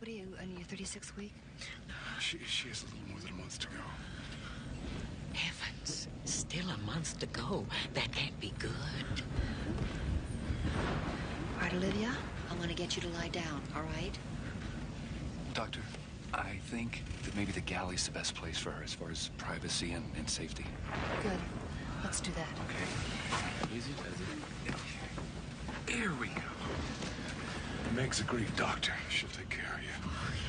What are you, in your 36th week? She has a little more than a month to go. Heavens, still a month to go. That can't be good. All right, Olivia, I want to get you to lie down, all right? Doctor, I think that maybe the galley's the best place for her as far as privacy and safety. Good. Let's do that. Okay. Easy does it. Here we go. Meg's agreed, Doctor. She'll take care of you.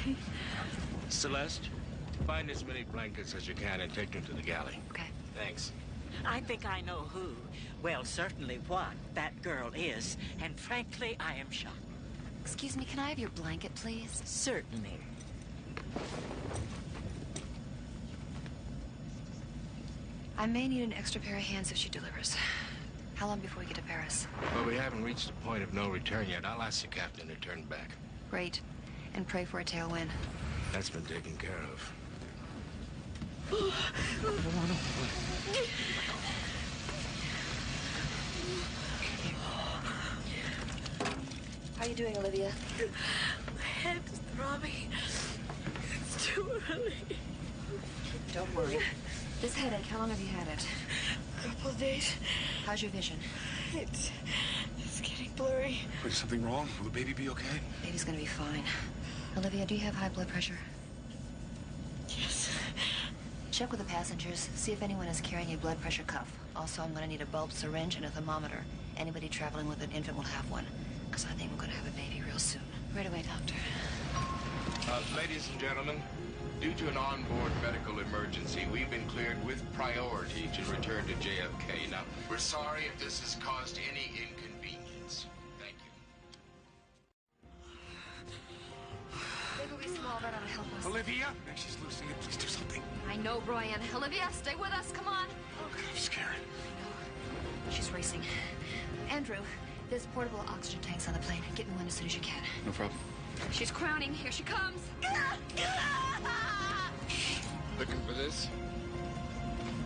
Okay. Celeste, find as many blankets as you can and take them to the galley. Okay. Thanks. I think I know who, well, certainly what that girl is, and frankly, I am shocked. Excuse me, can I have your blanket, please? Certainly. I may need an extra pair of hands if she delivers. How long before we get to Paris? Well, we haven't reached the point of no return yet. I'll ask the captain to turn back. Great. And pray for a tailwind. That's been taken care of. How are you doing, Olivia? My head's throbbing. It's too early. Don't worry. This headache, how long have you had it? A couple of days. How's your vision? It's getting blurry. Is something wrong? Will the baby be okay? Baby's gonna be fine. Olivia, do you have high blood pressure? Yes. Check with the passengers. See if anyone is carrying a blood pressure cuff. Also, I'm gonna need a bulb syringe and a thermometer. Anybody traveling with an infant will have one. Because I think we're gonna have a baby real soon. Right away, doctor. Ladies and gentlemen, due to an onboard medical emergency, we've been cleared with priority to return to JFK. Now, we're sorry if this has caused any inconvenience. Thank you. Maybe we small that ought to help us. Olivia? Meg, she's losing it. Please do something. I know, Brian. Olivia, stay with us. Come on. Okay, I'm scared. She's racing. Andrew, there's portable oxygen tanks on the plane. Get in one as soon as you can. No problem. She's crowning. Here she comes. Looking for this?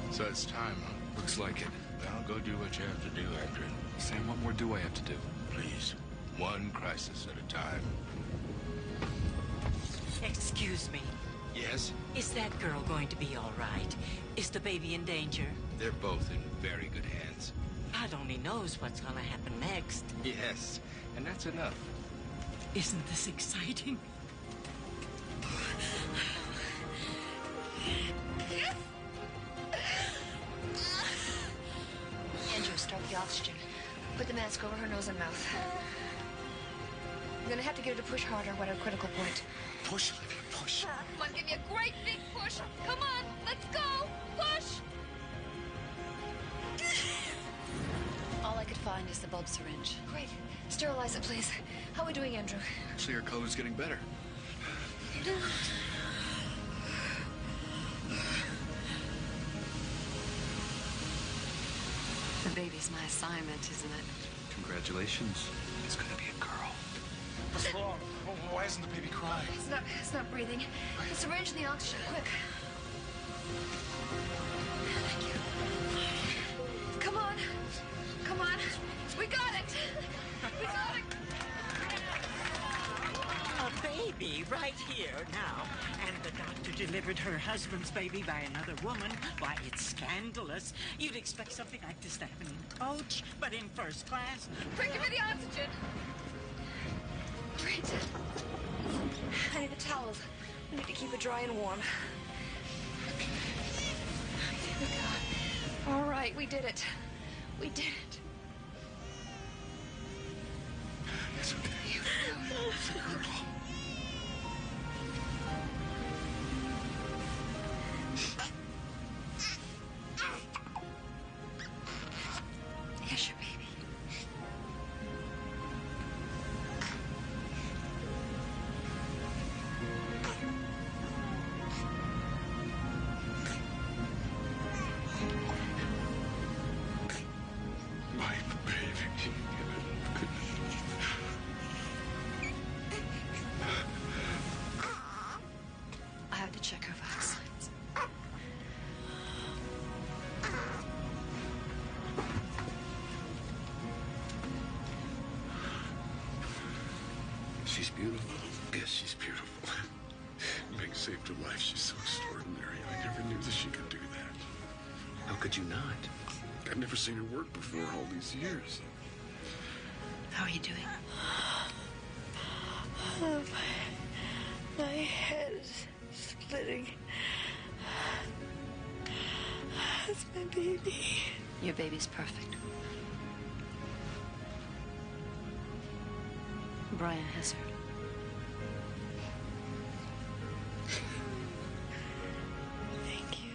So it's time, huh? Looks like it. Well, go do what you have to do, Andrew. Sam, what more do I have to do? Please. One crisis at a time. Excuse me. Yes? Is that girl going to be all right? Is the baby in danger? They're both in very good hands. God only knows what's going to happen next. Yes, and that's enough. Isn't this exciting? Andrew, start the oxygen. Put the mask over her nose and mouth. You're gonna have to get her to push harder when at a critical point. Push, Olivia, push. Come on, give me a great big push. Come on, let's go. Push. All I could find is the bulb syringe. Great. Sterilize it, please. How are we doing, Andrew? Actually, her color's getting better. The baby's my assignment, isn't it? Congratulations. It's gonna be a girl. What's wrong? Why isn't the baby crying? It's not breathing. The syringe and the oxygen, quick. Thank you. Come on. Come on. We got it. We got it. A baby right here now. And the doctor delivered her husband's baby by another woman. Why, it's scandalous. You'd expect something like this to happen in coach, but in first class. Quick, give me the oxygen. Great. I need the towels. We need to keep it dry and warm. Here we go. All right, we did it. We did it. It's okay. It's a girl. Here's your baby. My baby. I have to check her vital signs. She's beautiful. Yes, she's beautiful. saved her life. She's so extraordinary. I never knew that she could do that. How could you not? I've never seen her work before all these years. How are you doing? My head is splitting. That's my baby. Your baby's perfect. Brian has her. Thank you.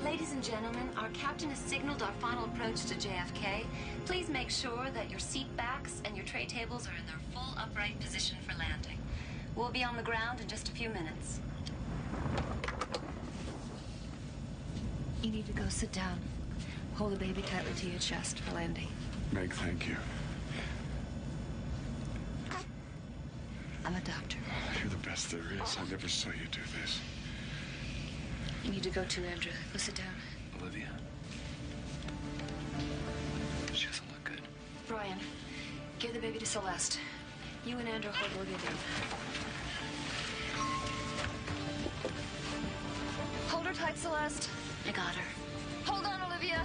Ladies and gentlemen, our captain has signaled our final approach to JFK. Please make sure that your seat backs and your tray tables are in their full upright position for landing. We'll be on the ground in just a few minutes. You need to go sit down. Hold the baby tightly to your chest for landing. Meg, thank you. I'm a doctor. You're the best there is. I never saw you do this. You need to go too, Andrew. Go sit down. Olivia. She doesn't look good. Brian, give the baby to Celeste. You and Andrew hold Olivia down. Hold her tight, Celeste. I got her. Hold on, Olivia.